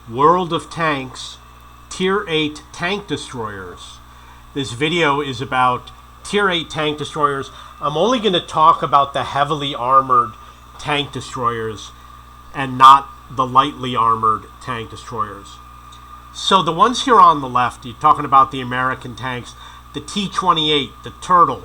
World of Tanks Tier 8 Tank Destroyers. This video is about Tier 8 tank destroyers. I'm only going to talk about the heavily armored tank destroyers and not the lightly armored tank destroyers. So the ones here on the left, you're talking about the American tanks, the T-28, the Turtle,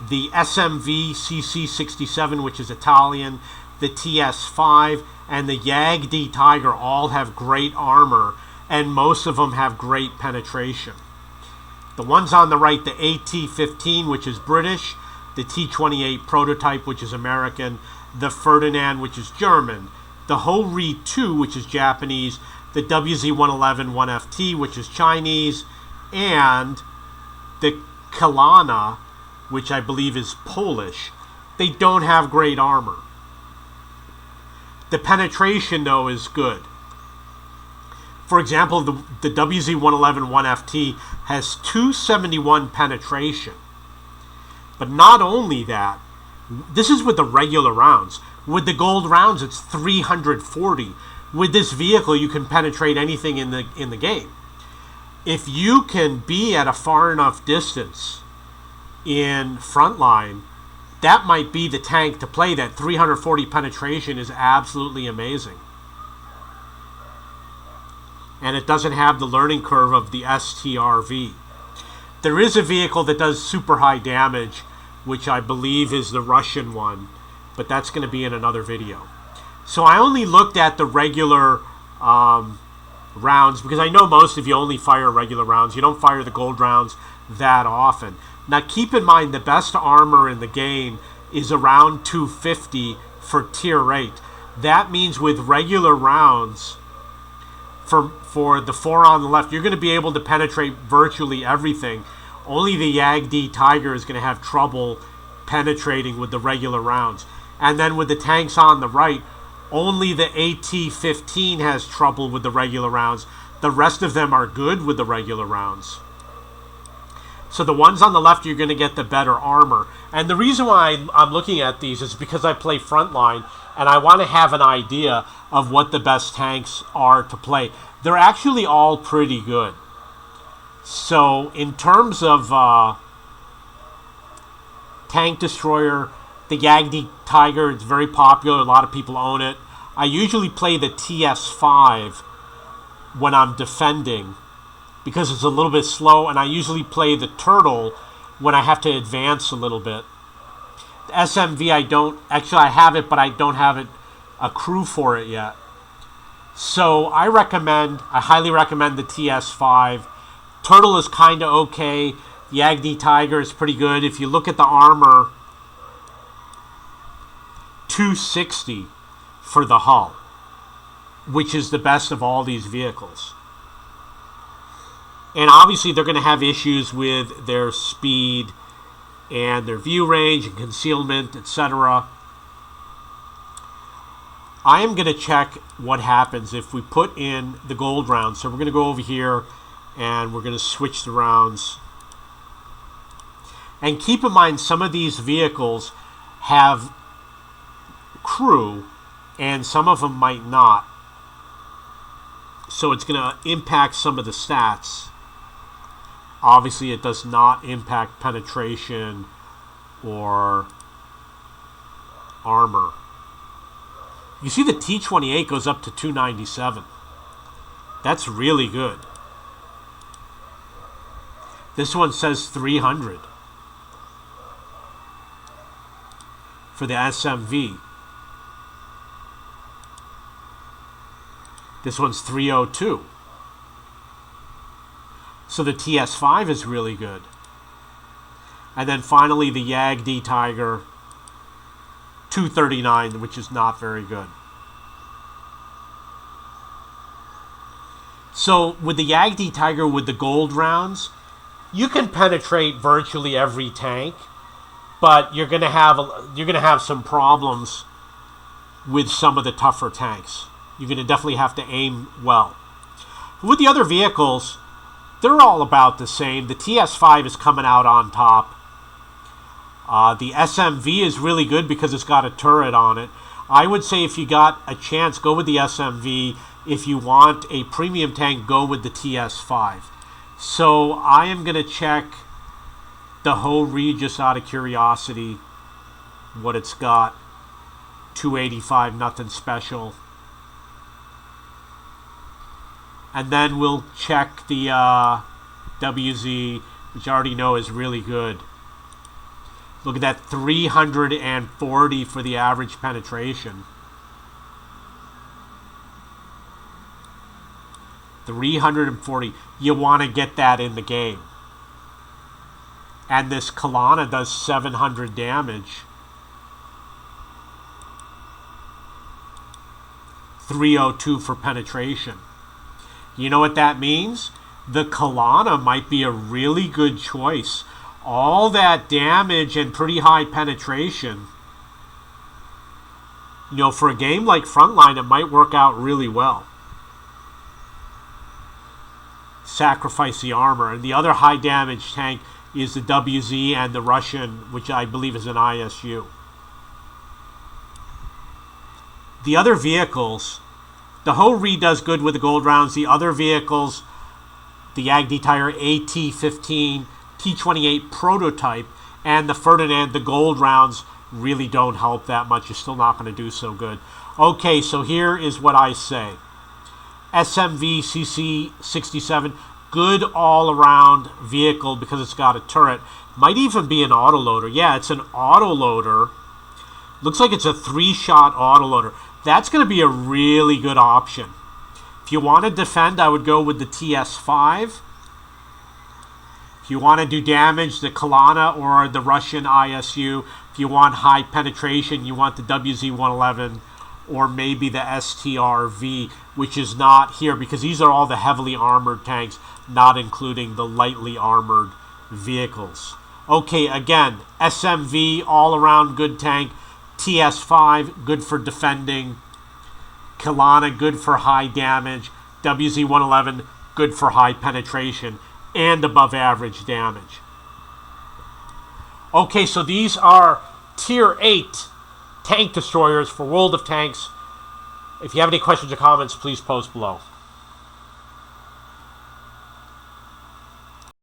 the SMV CC-67, which is Italian, the TS-5, and the YAG-D Tiger all have great armor, and most of them have great penetration. The ones on the right, the AT-15, which is British, the T-28 prototype, which is American, the Ferdinand, which is German, the Ho-Ri-2, which is Japanese, the WZ-111 1FT, which is Chinese, and the Kalana, which I believe is Polish. They don't have great armor. The penetration, though, is good. For example, the WZ-111 1FT has 271 penetration. But not only that, this is with the regular rounds. With the gold rounds, it's 340. With this vehicle, you can penetrate anything in the game. If you can be at a far enough distance in frontline, that might be the tank to play. That 340 penetration is absolutely amazing. And it doesn't have the learning curve of the STRV. There is a vehicle that does super high damage, which I believe is the Russian one, but that's going to be in another video. So I only looked at the regular rounds because I know most of you only fire regular rounds. You don't fire the gold rounds that often. Now keep in mind the best armor in the game is around 250 for tier 8. That means with regular rounds, for the four on the left, you're going to be able to penetrate virtually everything. Only the YAG-D Tiger is going to have trouble penetrating with the regular rounds. And then with the tanks on the right, only the AT-15 has trouble with the regular rounds. The rest of them are good with the regular rounds. So the ones on the left, you're going to get the better armor. And the reason why I'm looking at these is because I play frontline, and I want to have an idea of what the best tanks are to play. They're actually all pretty good. So in terms of tank destroyer, the YAG-D Tiger is very popular. A lot of people own it. I usually play the TS-5 when I'm defending because it's a little bit slow, and I usually play the Turtle when I have to advance a little bit. The SMV, I have it, but I don't have a crew for it yet. So I highly recommend the TS-5. Turtle is kind of okay. The YAG-D Tiger is pretty good. If you look at the armor, 260 for the hull, which is the best of all these vehicles. And obviously they're going to have issues with their speed and their view range and concealment, etc. I am going to check what happens if we put in the gold rounds. So we're going to go over here and we're going to switch the rounds. And keep in mind, some of these vehicles have crew and some of them might not. So it's going to impact some of the stats. Obviously, it does not impact penetration or armor. You see the T-28 goes up to 297. That's really good. This one says 300 for the SMV. This one's 302. So the TS-5 is really good. And then finally the YAG-D Tiger, 239, which is not very good. So with the YAG-D Tiger with the gold rounds, you can penetrate virtually every tank, but you're going to have some problems with some of the tougher tanks. You're going to definitely have to aim well. With the other vehicles, they're all about the same. The TS-5 is coming out on top. The SMV is really good because it's got a turret on it. I would say if you got a chance, go with the SMV. If you want a premium tank, go with the TS5. So I am going to check the Ho-Ri just out of curiosity, what it's got. 285, nothing special. And then we'll check the WZ, which I already know is really good. Look at that, 340 for the average penetration. 340. You want to get that in the game. And this Kalana does 700 damage. 302 for penetration. You know what that means? The Kalana might be a really good choice. All that damage and pretty high penetration. You know, for a game like Frontline, it might work out really well. Sacrifice the armor. And the other high damage tank is the WZ and the Russian, which I believe is an ISU. The other vehicles, the Ho-Ri does good with the gold rounds. The other vehicles, the Agni Tire AT-15, T-28 prototype, and the Ferdinand, the gold rounds really don't help that much. You're still not going to do so good. Okay, so here is what I say. SMV CC67, good all-around vehicle because it's got a turret. Might even be an autoloader. Yeah, it's an autoloader. Looks like it's a 3-shot autoloader. That's going to be a really good option. If you want to defend, I would go with the TS5. If you want to do damage, the Kalana or the Russian ISU. If you want high penetration, you want the WZ-111 or maybe the STR-V, which is not here because these are all the heavily armored tanks, not including the lightly armored vehicles. Okay, again, SMV, all-around good tank. TS5, good for defending. Kalana, good for high damage. WZ-111, good for high penetration and above average damage. Okay, so these are Tier 8 tank destroyers for World of Tanks. If you have any questions or comments, please post below.